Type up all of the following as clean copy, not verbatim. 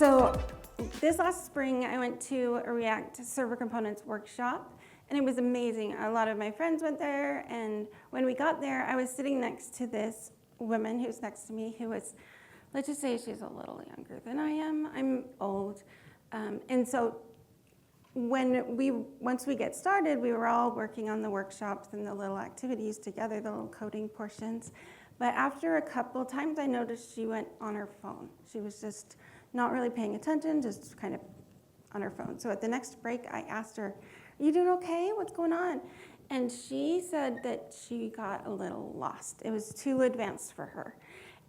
So this last spring, I went to a React Server Components workshop, and it was amazing. A lot of my friends went there, and when we got there, I was sitting next to this woman who's next to me who was, let's just say she's a little younger than I am. I'm old. And so once we get started, we were all working on the workshops and the little activities together, the little coding portions. But after a couple times, I noticed she went on her phone. She was just not really paying attention, just kind of on her phone. So at the next break, I asked her, "Are you doing okay? What's going on?" And she said that she got a little lost. It was too advanced for her.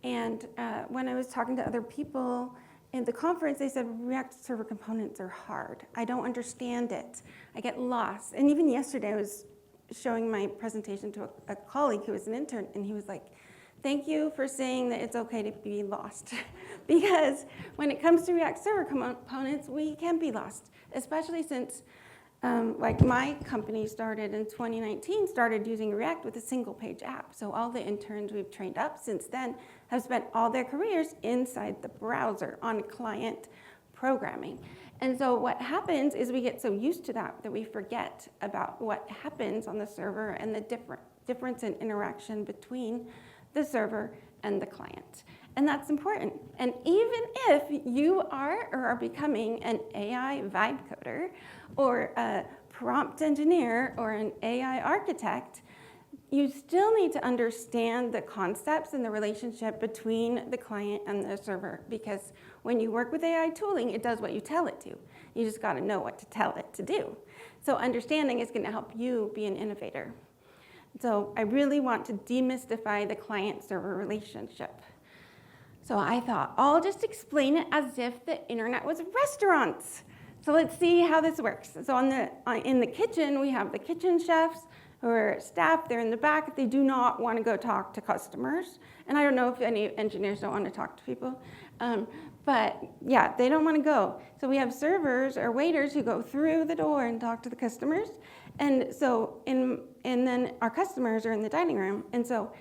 And when I was talking to other people in the conference, they said, React Server Components are hard. I don't understand it. I get lost. And even yesterday, I was showing my presentation to a colleague who was an intern, and he was like, "Thank you for saying that it's okay to be lost." Because when it comes to React Server Components, we can be lost, especially since like my company started in 2019, started using React with a single page app. So all the interns we've trained up since then have spent all their careers inside the browser on client programming. And so what happens is we get so used to that we forget about what happens on the server and the difference in interaction between the server and the client. And that's important. And even if you are or are becoming an AI vibe coder or a prompt engineer or an AI architect, you still need to understand the concepts and the relationship between the client and the server, because when you work with AI tooling, it does what you tell it to. You just got to know what to tell it to do. So understanding is going to help you be an innovator. So I really want to demystify the client-server relationship. So I thought, I'll just explain it as if the internet was restaurants. So let's see how this works. So in the kitchen, we have the kitchen chefs who are staff. They're in the back. They do not want to go talk to customers. And I don't know if any engineers don't want to talk to people. But yeah, they don't want to go. So we have servers or waiters who go through the door and talk to the customers. And so, and then our customers are in the dining room. And so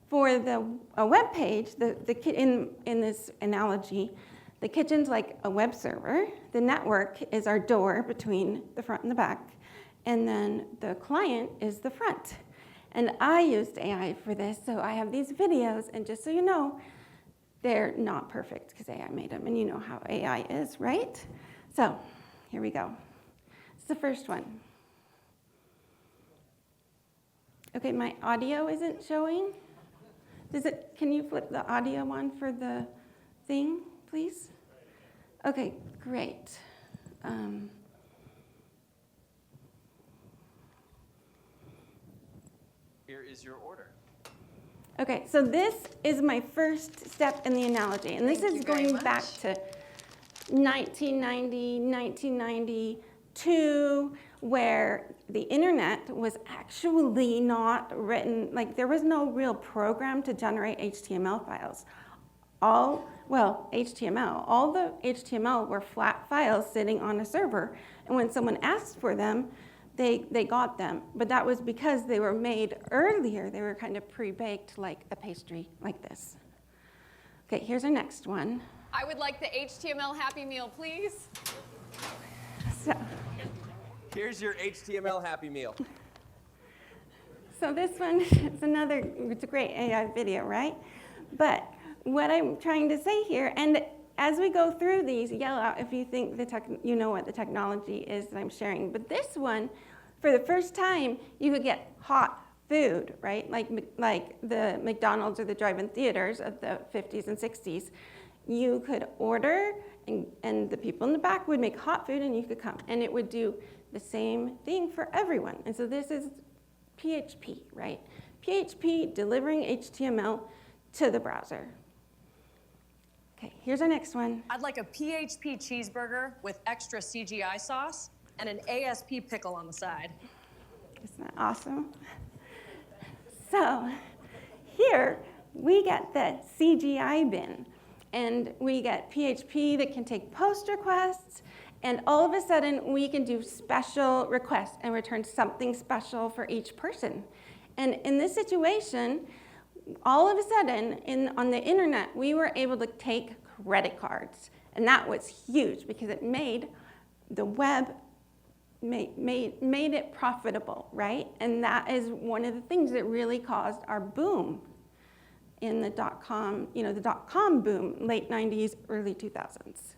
for a web page, in this analogy, the kitchen's like a web server. The network is our door between the front and the back. And then the client is the front. And I used AI for this, so I have these videos. And just so you know, they're not perfect because AI made them. And you know how AI is, right? So here we go. It's the first one. OK, my audio isn't showing. Can you flip the audio on for the thing, please? OK, great. Here is your order. OK, so this is my first step in the analogy. And this is going back to 1990, 1992, where the internet was actually not written, like there was no real program to generate HTML files. HTML. All the HTML were flat files sitting on a server. And when someone asked for them, they got them. But that was because they were made earlier. They were kind of pre-baked like a pastry like this. OK, here's our next one. I would like the HTML Happy Meal, please. So, here's your HTML Happy Meal. So this one is it's a great AI video, right? But what I'm trying to say here, and as we go through these, yell out if you think you know what the technology is that I'm sharing. But this one, for the first time, you could get hot food, right? Like the McDonald's or the drive-in theaters of the 50s and 60s. You could order, and the people in the back would make hot food, and you could come. And it would do the same thing for everyone. And so this is PHP, right? PHP delivering HTML to the browser. OK, here's our next one. I'd like a PHP cheeseburger with extra CGI sauce and an ASP pickle on the side. Isn't that awesome? So here we get the CGI bin. And we get PHP that can take post requests. And all of a sudden, we can do special requests and return something special for each person. And in this situation, all of a sudden, on the internet, we were able to take credit cards And that was huge because it made the web, made it profitable, right? And that is one of the things that really caused our boom in the dot-com, the dot-com boom, late 90s, early 2000s.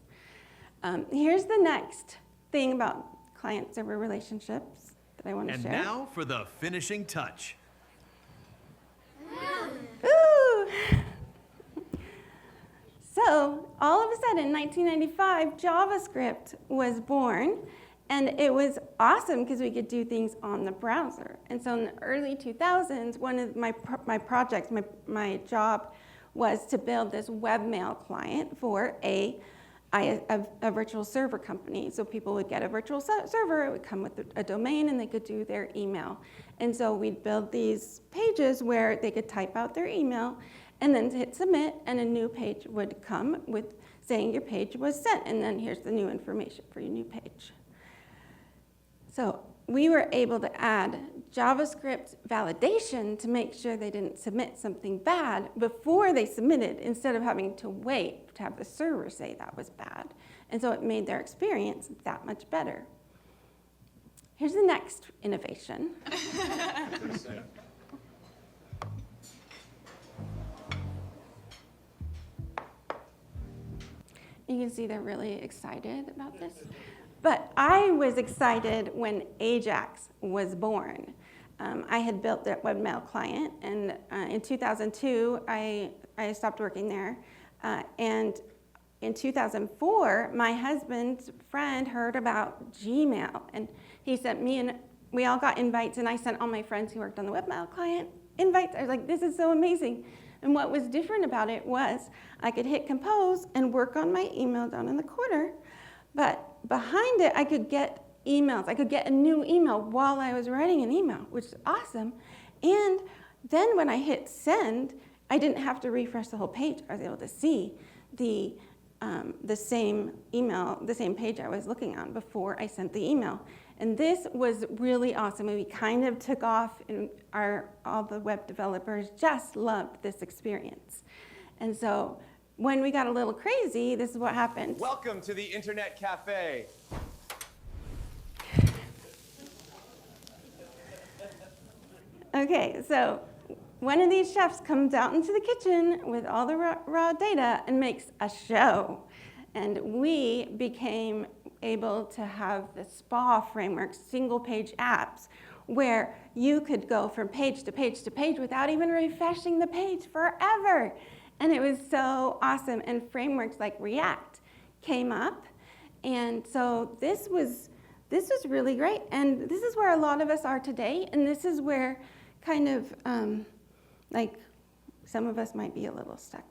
Here's the next thing about client-server relationships that I want to share. And now for the finishing touch. Ooh. So all of a sudden, in 1995, JavaScript was born, and it was awesome because we could do things on the browser. And so in the early 2000s, one of my projects, my job was to build this webmail client for a virtual server company. So people would get a virtual server, it would come with a domain, and they could do their email. And so we'd build these pages where they could type out their email and then hit submit, and a new page would come with saying your page was sent, and then here's the new information for your new page. So we were able to add JavaScript validation to make sure they didn't submit something bad before they submitted, instead of having to wait to have the server say that was bad. And so it made their experience that much better. Here's the next innovation. You can see they're really excited about this. But I was excited when Ajax was born. I had built that webmail client, and in 2002, I stopped working there. And in 2004, my husband's friend heard about Gmail, and he sent me, and we all got invites, and I sent all my friends who worked on the webmail client invites. I was like, this is so amazing. And what was different about it was I could hit compose and work on my email down in the corner, but behind it, I could get emails. I could get a new email while I was writing an email, which is awesome. And then when I hit send, I didn't have to refresh the whole page. I was able to see the same email, the same page I was looking on before I sent the email. And this was really awesome. And we kind of took off, and all the web developers just loved this experience. And so when we got a little crazy, this is what happened. Welcome to the Internet Cafe. Okay, so one of these chefs comes out into the kitchen with all the raw data and makes a show. And we became able to have the SPA framework, single-page apps, where you could go from page to page to page without even refreshing the page forever. And it was so awesome. And frameworks like React came up. And so this was really great. And this is where a lot of us are today. And this is where kind of like some of us might be a little stuck.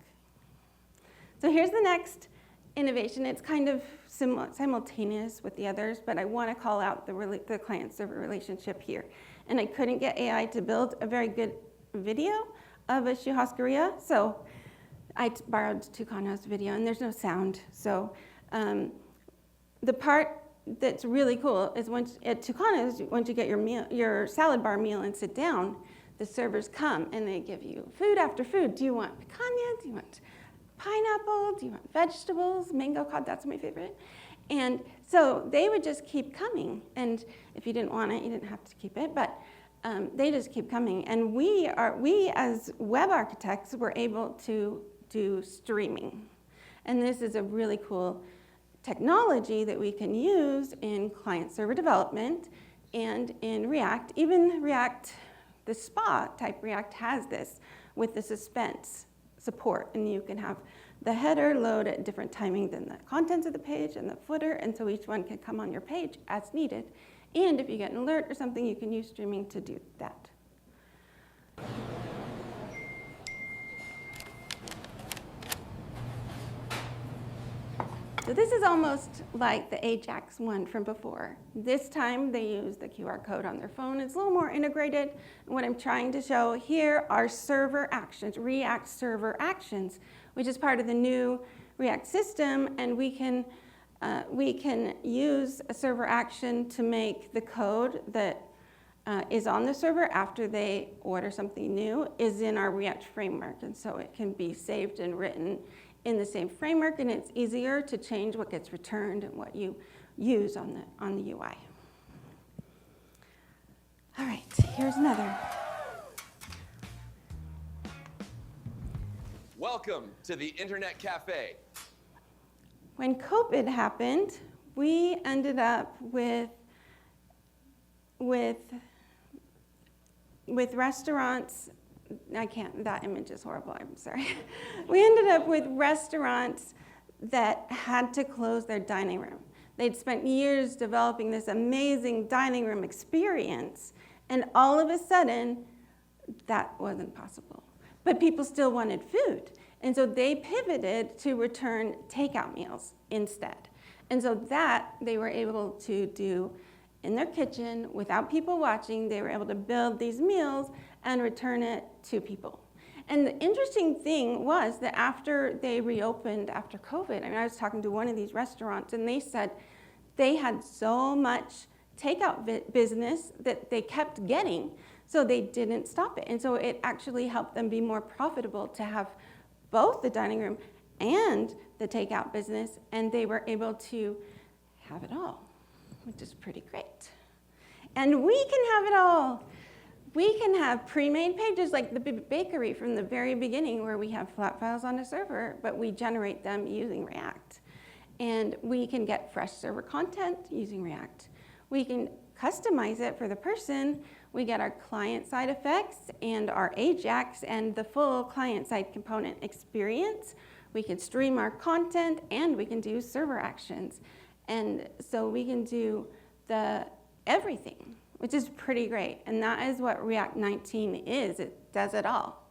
So here's the next innovation. It's kind of simultaneous with the others, but I want to call out the client-server relationship here. And I couldn't get AI to build a very good video of a churrascaria, so I borrowed Tucano's video, and there's no sound. So the part that's really cool is at Tucano's, once you get your salad bar meal and sit down, the servers come and they give you food after food. Do you want picanha? Do you want pineapple? Do you want vegetables? Mango cod, that's my favorite. And so they would just keep coming. And if you didn't want it, you didn't have to keep it, but they just keep coming. And we as web architects were able to do streaming. And this is a really cool technology that we can use in client-server development and in React. Even React, the SPA type React has this with the suspense support, and you can have the header load at different timing than the contents of the page and the footer, and so each one can come on your page as needed. And if you get an alert or something, you can use streaming to do that. So this is almost like the Ajax one from before. This time they use the QR code on their phone. It's a little more integrated. And what I'm trying to show here are server actions, React server actions, which is part of the new React system. And we can use a server action to make the code that is on the server after they order something new is in our React framework. And so it can be saved and written in the same framework, and it's easier to change what gets returned and what you use on the UI. All right, here's another. Welcome to the Internet Cafe. When COVID happened, we ended up with restaurants. I can't, that image is horrible, I'm sorry. We ended up with restaurants that had to close their dining room. They'd spent years developing this amazing dining room experience, and all of a sudden, that wasn't possible. But people still wanted food, and so they pivoted to return takeout meals instead. And so that they were able to do in their kitchen without people watching. They were able to build these meals and return it to people. And the interesting thing was that after they reopened after COVID, I was talking to one of these restaurants, and they said they had so much takeout business that they kept getting, so they didn't stop it. And so it actually helped them be more profitable to have both the dining room and the takeout business, and they were able to have it all, which is pretty great. And we can have it all. We can have pre-made pages like the bakery from the very beginning, where we have flat files on a server, but we generate them using React. And we can get fresh server content using React. We can customize it for the person. We get our client-side effects and our Ajax and the full client-side component experience. We can stream our content, and we can do server actions. And so we can do everything, which is pretty great. And that is what React 19 is. It does it all.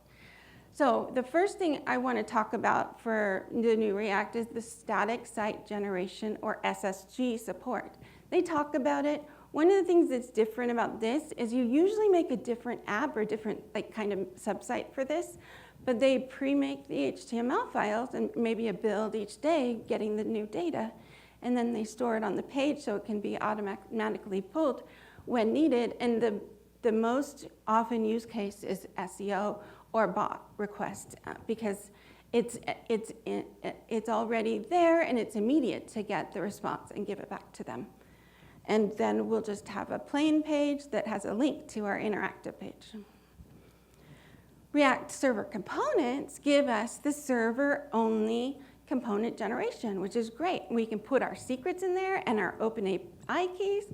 So the first thing I want to talk about for the new React is the static site generation, or SSG support. They talk about it. One of the things that's different about this is you usually make a different app or different kind of subsite for this, but they pre-make the HTML files and maybe a build each day getting the new data, and then they store it on the page so it can be automatically pulled when needed. And the most often used case is SEO or bot request, because it's already there and it's immediate to get the response and give it back to them. And then we'll just have a plain page that has a link to our interactive page. React Server Components give us the server-only component generation, which is great. We can put our secrets in there and our OpenAPI keys,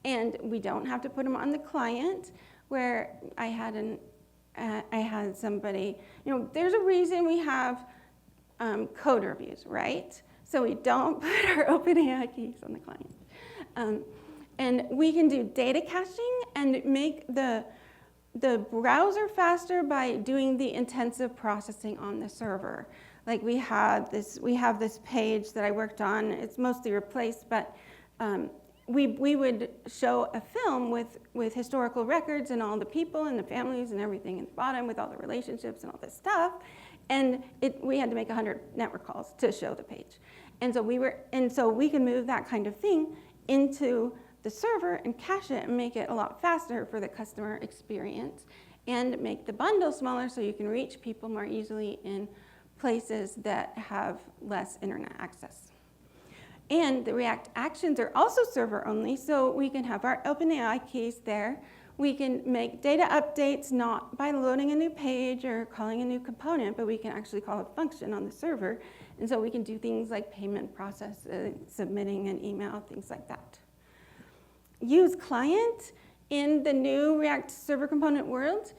and we don't have to put them on the client, where I had somebody, there's a reason we have code reviews, right? So we don't put our OpenAPI keys on the client. And we can do data caching and make the browser faster by doing the intensive processing on the server. Like we have this page that I worked on. It's mostly replaced, but we would show a film with historical records and all the people and the families and everything at the bottom with all the relationships and all this stuff. And we had to make 100 network calls to show the page. And so we can move that kind of thing into the server and cache it and make it a lot faster for the customer experience, and make the bundle smaller so you can reach people more easily in places that have less internet access. And the React actions are also server only, so we can have our OpenAI keys there. We can make data updates not by loading a new page or calling a new component, but we can actually call a function on the server. And so we can do things like payment processing, submitting an email, things like that. Use client in the new React Server Component world,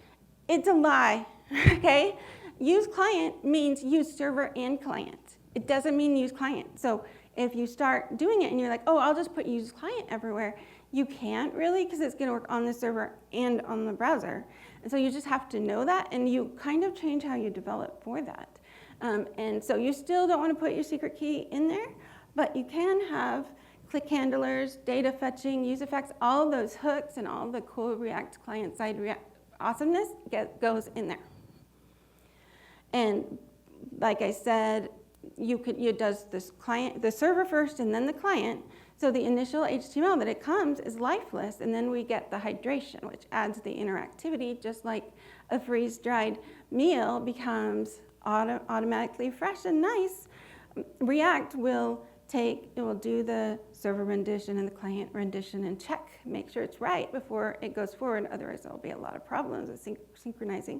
it's a lie, okay? Use client means use server and client. It doesn't mean use client. So if you start doing it and you're like, oh, I'll just put use client everywhere, you can't really, because it's gonna work on the server and on the browser. And so you just have to know that, and you kind of change how you develop for that. And so you still don't want to put your secret key in there, but you can have click handlers, data fetching, use effects, all those hooks and all the cool React client-side awesomeness goes in there. And like I said, it does this client, the server first and then the client. So the initial HTML that it comes is lifeless, and then we get the hydration, which adds the interactivity, just like a freeze-dried meal becomes automatically fresh and nice, React will do the server rendition and the client rendition and check, make sure it's right before it goes forward. Otherwise, there'll be a lot of problems with synchronizing.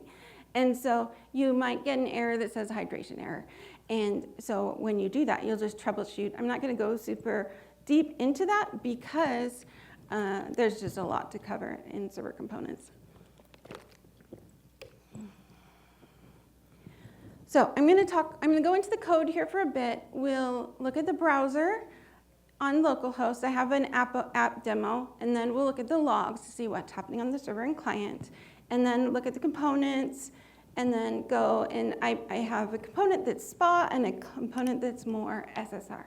And so you might get an error that says hydration error. And so when you do that, you'll just troubleshoot. I'm not going to go super deep into that because there's just a lot to cover in server components. So I'm going to go into the code here for a bit. We'll look at the browser on localhost. I have an app demo, and then we'll look at the logs to see what's happening on the server and client, and then look at the components, and then go, and I have a component that's SPA and a component that's more SSR.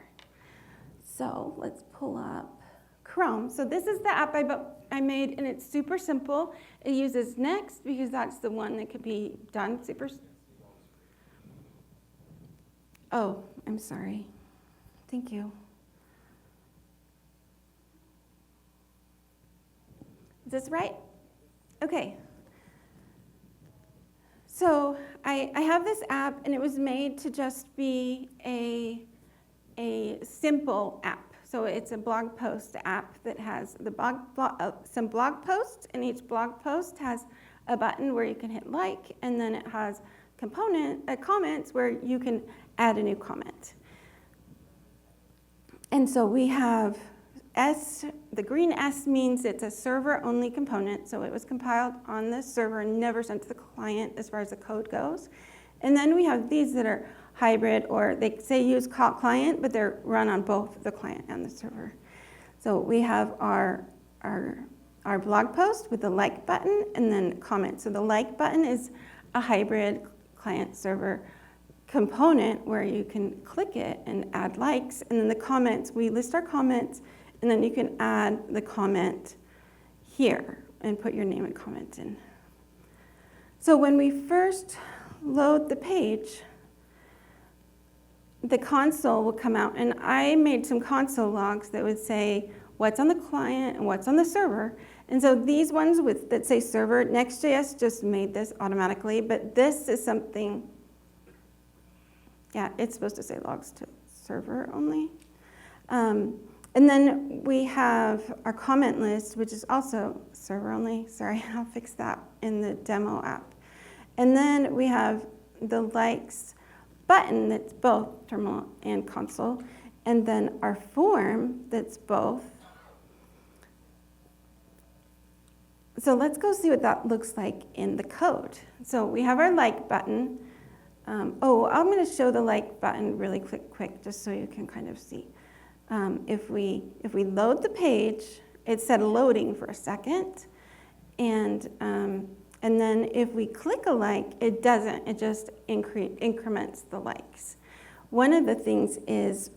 So let's pull up Chrome. So this is the app I made, and it's super simple. It uses Next because that's the one that could be done super. Oh, I'm sorry. Thank you. Is this right? Okay. So I have this app, and it was made to just be a simple app. So it's a blog post app that has some blog posts, and each blog post has a button where you can hit like, and then it has comments where you can add a new comment. And so we have the green S means it's a server-only component, so it was compiled on the server and never sent to the client as far as the code goes. And then we have these that are hybrid, or they say use client, but they're run on both the client and the server. So we have our blog post with the like button and then comment. So the like button is a hybrid client-server component where you can click it and add likes. And then the comments, we list our comments, and then you can add the comment here and put your name and comment in. So when we first load the page, the console will come out, and I made some console logs that would say what's on the client and what's on the server. And so these ones that say server, Next.js just made this automatically, but this is something, yeah, it's supposed to say logs to server only. And then we have our comment list, which is also server only. Sorry, I'll fix that in the demo app. And then we have the likes button that's both terminal and console. And then our form that's both. So let's go see what that looks like in the code. So we have our like button. I'm going to show the like button really quick, just so you can kind of see. If we load the page, it said loading for a second, and then if we click a like, it doesn't. It just increments the likes. One of the things is,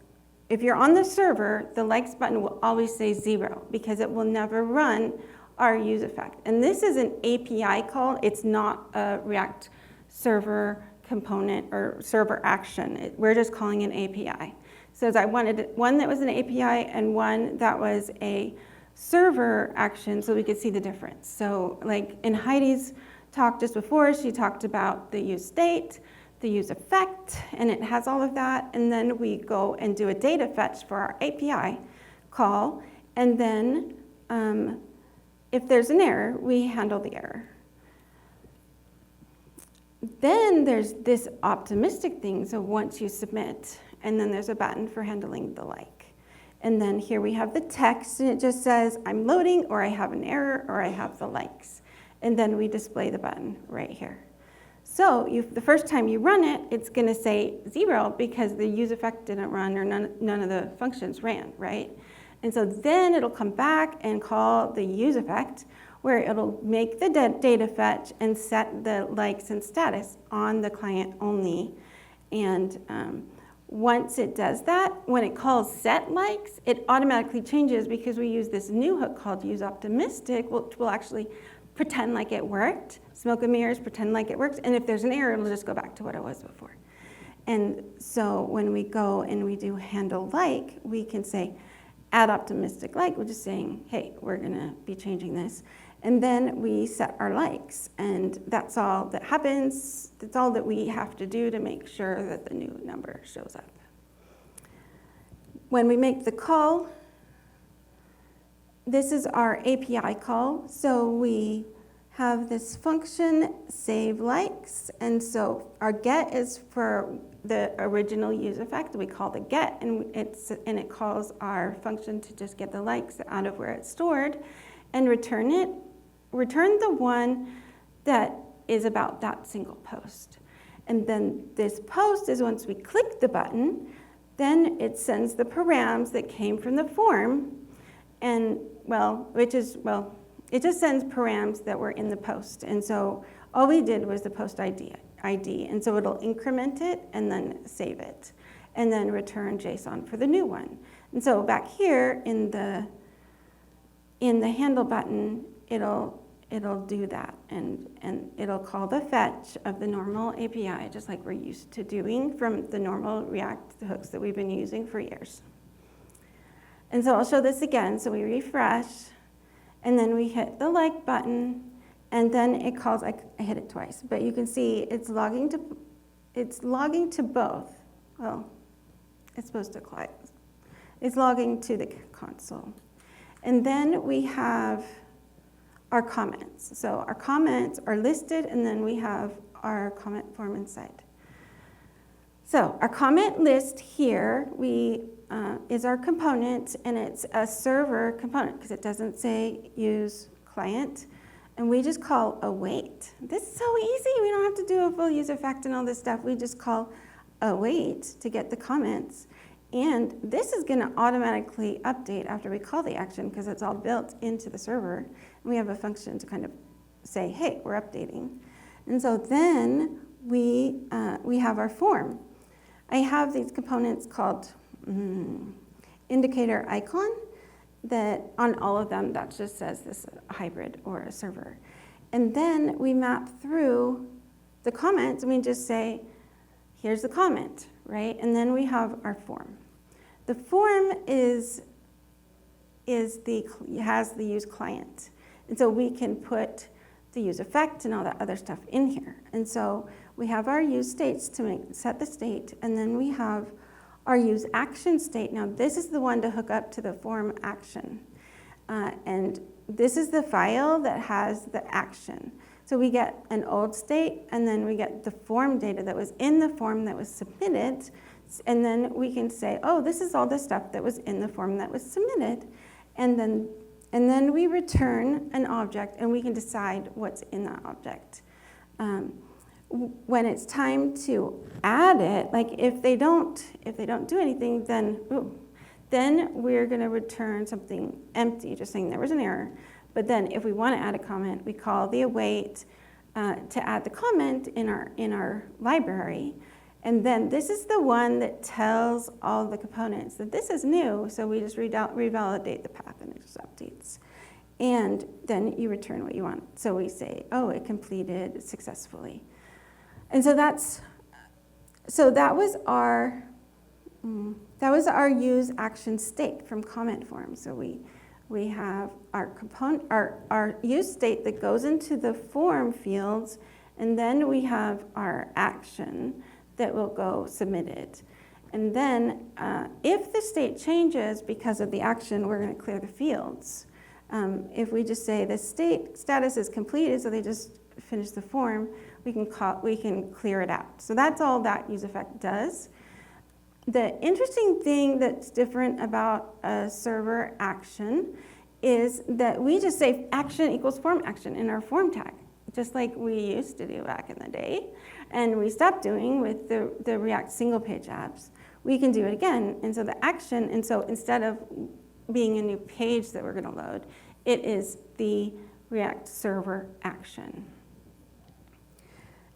if you're on the server, the likes button will always say 0 because it will never run our use effect. And this is an API call. It's not a React server component or server action. We're just calling an API. So I wanted one that was an API and one that was a server action so we could see the difference. So like in Heidi's talk just before, she talked about the use state, the use effect, and it has all of that. And then we go and do a data fetch for our API call. And then if there's an error, we handle the error. Then there's this optimistic thing. So once you submit, and then there's a button for handling the like. And then here we have the text, and it just says, I'm loading, or I have an error, or I have the likes. And then we display the button right here. So the first time you run it, it's going to say 0 because the use effect didn't run, or none of the functions ran, right? And so then it'll come back and call the use effect, where it'll make the data fetch and set the likes and status on the client only. And once it does that, when it calls set likes, it automatically changes because we use this new hook called use optimistic, which will actually pretend like it worked, smoke and mirrors, pretend like it works, and if there's an error, it'll just go back to what it was before. And so when we go and we do handle like, we can say add optimistic like, we're just saying, hey, we're gonna be changing this. And then we set our likes, and that's all that happens. That's all that we have to do to make sure that the new number shows up. When we make the call, this is our API call. So we have this function, save likes, and so our get is for the original use effect. We call the get, and it calls our function to just get the likes out of where it's stored, and return it. Return the one that is about that single post. And then this post is once we click the button, then it sends the params that came from the form, and it just sends params that were in the post. And so all we did was the post ID. And so it'll increment it and then save it, and then return JSON for the new one. And so back here in the handle button, it'll do that, and it'll call the fetch of the normal API, just like we're used to doing from the normal React hooks that we've been using for years. And so I'll show this again. So we refresh, and then we hit the like button, and then it calls. I hit it twice, but you can see it's logging to both. Well, it's supposed to client. It's logging to the console, and then we have our comments. So our comments are listed, and then we have our comment form inside. So our comment list here is our component, and it's a server component because it doesn't say use client. And we just call await. This is so easy. We don't have to do a full use effect and all this stuff. We just call await to get the comments. And this is going to automatically update after we call the action because it's all built into the server. And we have a function to kind of say, hey, we're updating. And so then we have our form. I have these components called indicator icon that on all of them that just says this hybrid or a server. And then we map through the comments and we just say, here's the comment, right? And then we have our form. The form has the use client. And so we can put the use effect and all that other stuff in here. And so we have our use states to set the state, and then we have our use action state. Now this is the one to hook up to the form action. And this is the file that has the action. So we get an old state, and then we get the form data that was in the form that was submitted, and then we can say, oh, this is all the stuff that was in the form that was submitted. And then we return an object, and we can decide what's in that object. When it's time to add it, like if they don't do anything, then we're going to return something empty, just saying there was an error. But then if we want to add a comment, we call the await to add the comment in our library. And then this is the one that tells all the components that this is new, so we just revalidate the path and it just updates. And then you return what you want. So we say, oh, it completed successfully. And so that was our use action state from comment form. So we have our component, our use state that goes into the form fields, and then we have our action that will go submitted. And then if the state changes because of the action, we're going to clear the fields. If we just say the status is completed, so they just finished the form, we can clear it out. So that's all that use effect does. The interesting thing that's different about a server action is that we just say action equals form action in our form tag, just like we used to do back in the day. And we stopped doing with the React single page apps. We can do it again. And so the action, and so instead of being a new page that we're going to load, it is the React server action.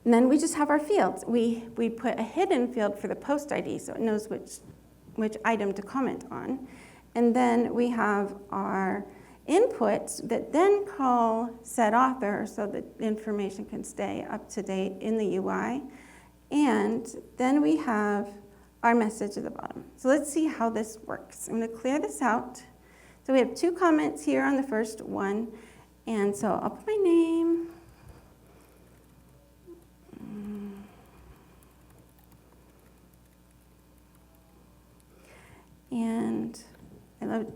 And then we just have our fields. We put a hidden field for the post ID so it knows which item to comment on. And then we have our inputs that then call set author so that information can stay up to date in the UI. And then we have our message at the bottom. So let's see how this works. I'm going to clear this out. So we have two comments here on the first one. And so I'll put my name.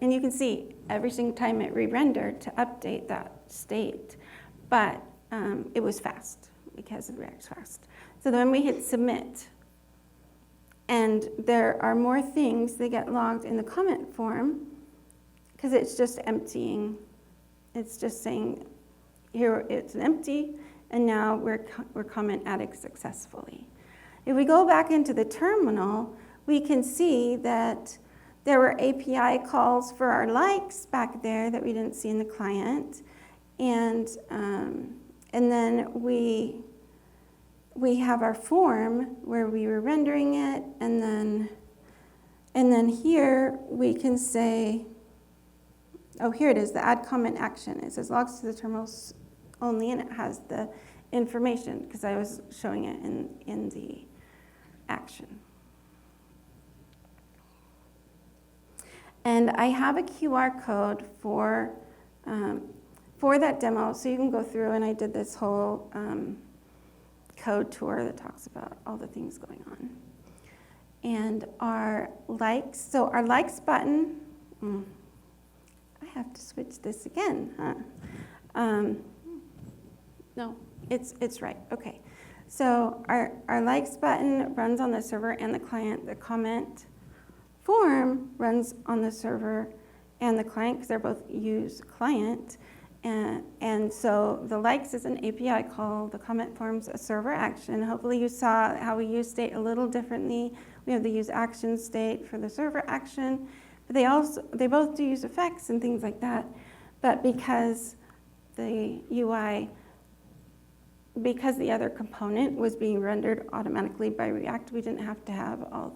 And you can see every single time it re-rendered to update that state, but it was fast because of React's fast. So then we hit submit, and there are more things that get logged in the comment form because it's just emptying. It's just saying, here it's an empty, and now we're comment adding successfully. If we go back into the terminal, we can see that there were API calls for our likes back there that we didn't see in the client, and then we have our form where we were rendering it, and then here we can say, oh, here it is, the add comment action. It says logs to the terminals only, and it has the information because I was showing it in the action. And I have a QR code for that demo, so you can go through, and I did this whole code tour that talks about all the things going on. And our likes, so our likes button, I have to switch this again, huh? No, it's right, okay. So our likes button runs on the server and the client. The comment form runs on the server and the client because they're both use client. And so the likes is an API call, the comment form's a server action. Hopefully you saw how we use state a little differently. We have the use action state for the server action, but they both do use effects and things like that. But because the UI, because the other component was being rendered automatically by React, we didn't have to have all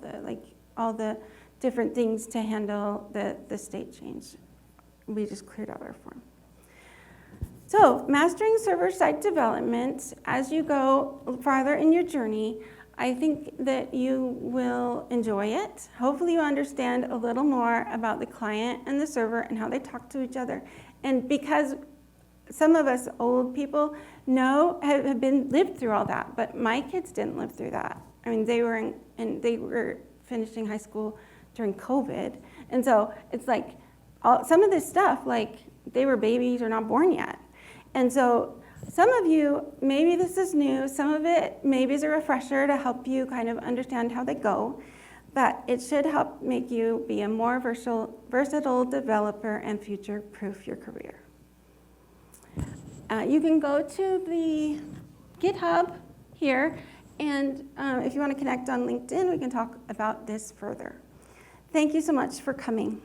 the different things to handle the state change. We just cleared out our form. So, mastering server-side development, as you go farther in your journey, I think that you will enjoy it. Hopefully you understand a little more about the client and the server and how they talk to each other. And because some of us old people have lived through all that, but my kids didn't live through that. I mean, they were finishing high school during COVID. And so it's like some of this stuff, like they were babies or not born yet. And so some of you, maybe this is new, some of it maybe is a refresher to help you kind of understand how they go, but it should help make you be a more versatile developer and future-proof your career. You can go to the GitHub here, and if you want to connect on LinkedIn, we can talk about this further. Thank you so much for coming.